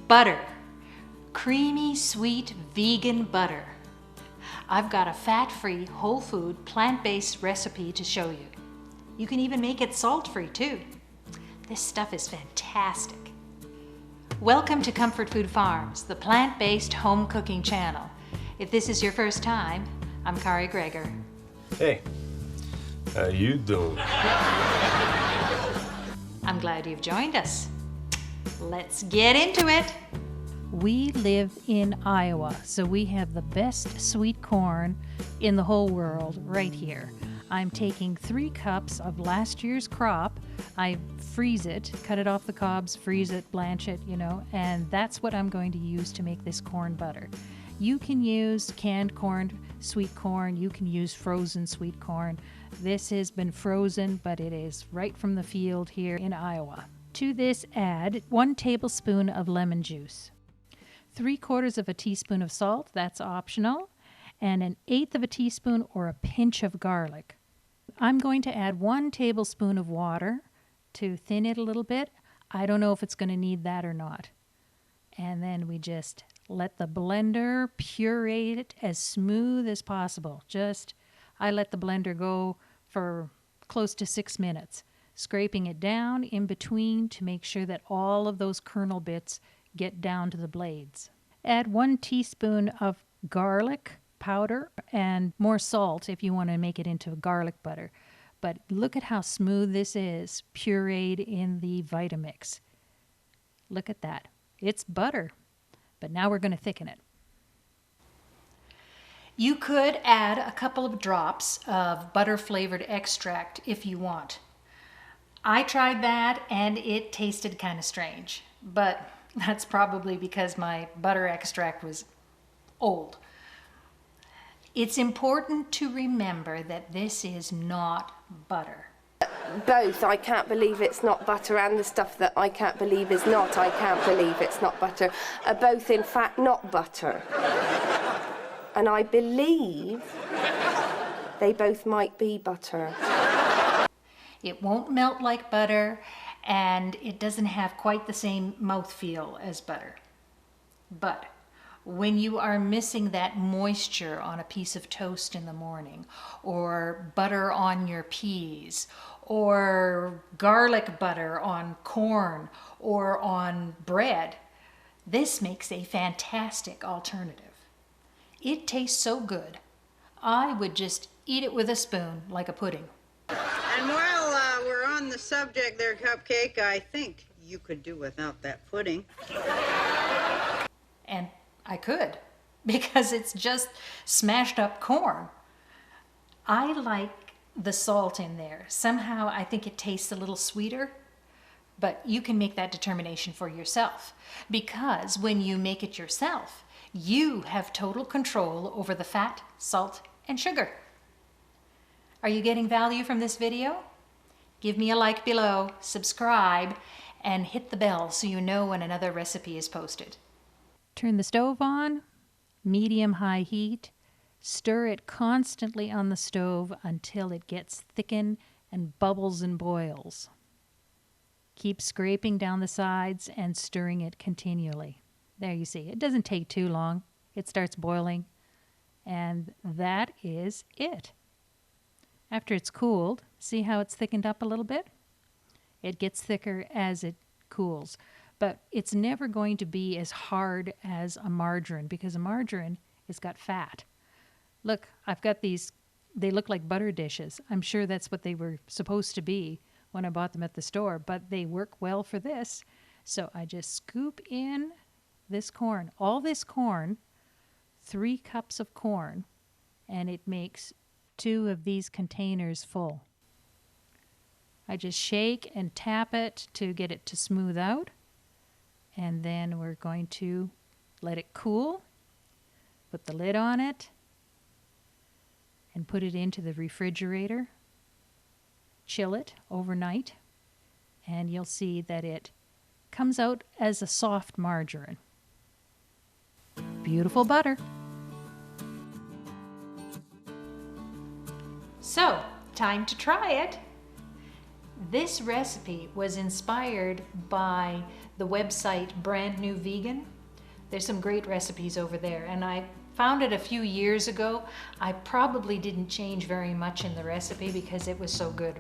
Butter. Creamy, sweet, vegan butter. I've got a fat-free, whole food, plant-based recipe to show you. You can even make it salt-free too. This stuff is fantastic. Welcome to Comfort Food Farms, the plant-based home cooking channel. If this is your first time, I'm Kari Gregor. Hey, how you doing? I'm glad you've joined us. Let's get into it. We live in Iowa, so we have the best sweet corn in the whole world right here. I'm taking 3 cups of last year's crop. I freeze it, cut it off the cobs, freeze it, blanch it, and that's what I'm going to use to make this corn butter. You can use canned corn, sweet corn. You can use frozen sweet corn. This has been frozen, but it is right from the field here in Iowa. To this, add 1 tablespoon of lemon juice, 3/4 of a teaspoon of salt, that's optional, and 1/8 of a teaspoon or a pinch of garlic. I'm going to add 1 tablespoon of water to thin it a little bit. I don't know if it's going to need that or not. And then we just let the blender puree it as smooth as possible. I let the blender go for close to 6 minutes, scraping it down in between to make sure that all of those kernel bits get down to the blades. Add 1 teaspoon of garlic powder and more salt if you want to make it into a garlic butter. But look at how smooth this is, pureed in the Vitamix. Look at that. It's butter. But now we're going to thicken it. You could add a couple of drops of butter-flavored extract if you want. I tried that and it tasted kind of strange, but that's probably because my butter extract was old. It's important to remember that this is not butter. Both. I can't believe it's not butter, and the stuff that I can't believe is not, I can't believe it's not butter, are both in fact not butter. And I believe they both might be butter. It won't melt like butter, and it doesn't have quite the same mouthfeel as butter. But when you are missing that moisture on a piece of toast in the morning, or butter on your peas, or garlic butter on corn, or on bread, this makes a fantastic alternative. It tastes so good, I would just eat it with a spoon like a pudding. And while we're on the subject there, Cupcake, I think you could do without that pudding. And I could, because it's just smashed up corn. I like the salt in there. Somehow I think it tastes a little sweeter, but you can make that determination for yourself, because when you make it yourself, you have total control over the fat, salt, and sugar. Are you getting value from this video? Give me a like below, subscribe, and hit the bell so you know when another recipe is posted. Turn the stove on, medium-high heat. Stir it constantly on the stove until it gets thickened and bubbles and boils. Keep scraping down the sides and stirring it continually. There you see, it doesn't take too long. It starts boiling, and that is it. After it's cooled, see how it's thickened up a little bit? It gets thicker as it cools, but it's never going to be as hard as a margarine, because a margarine has got fat. Look, I've got these, they look like butter dishes. I'm sure that's what they were supposed to be when I bought them at the store, but they work well for this. So I just scoop in this corn, all this corn, 3 cups of corn, and it makes 2 of these containers full. I just shake and tap it to get it to smooth out, and then we're going to let it cool, put the lid on it, and put it into the refrigerator, chill it overnight, and you'll see that it comes out as a soft margarine. Beautiful butter. So, time to try it. This recipe was inspired by the website Brand New Vegan. There's some great recipes over there, and I found it a few years ago. I probably didn't change very much in the recipe because it was so good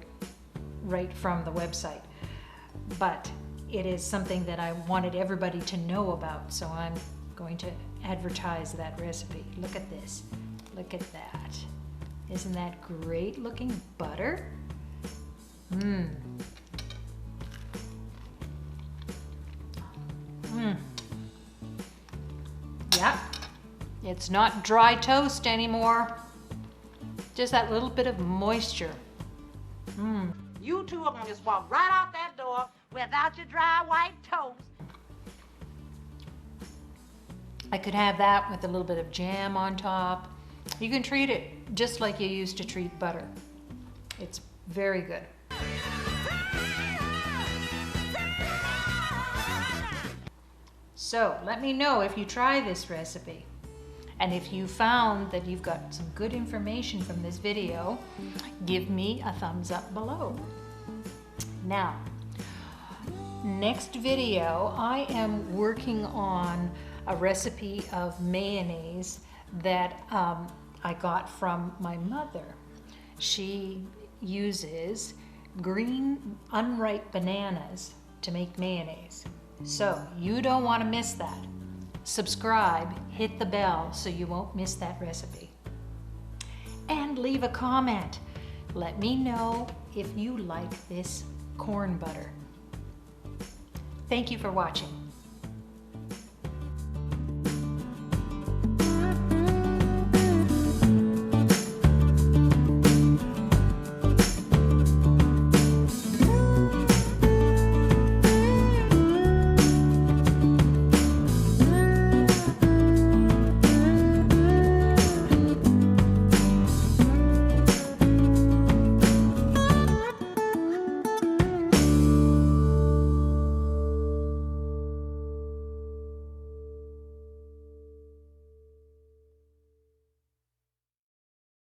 right from the website. But it is something that I wanted everybody to know about, so I'm going to advertise that recipe. Look at this. Look at that. Isn't that great looking butter? Mmm. Mmm. Yeah, it's not dry toast anymore. Just that little bit of moisture. Mmm. You two are gonna just walk right out that door without your dry white toast. I could have that with a little bit of jam on top. You can treat it just like you used to treat butter. It's very good. So let me know if you try this recipe. And if you found that you've got some good information from this video, give me a thumbs up below. Now, next video, I am working on a recipe of mayonnaise that I got from my mother. She uses green unripe bananas to make mayonnaise. So you don't want to miss that. Subscribe, hit the bell so you won't miss that recipe. And leave a comment. Let me know if you like this corn butter. Thank you for watching.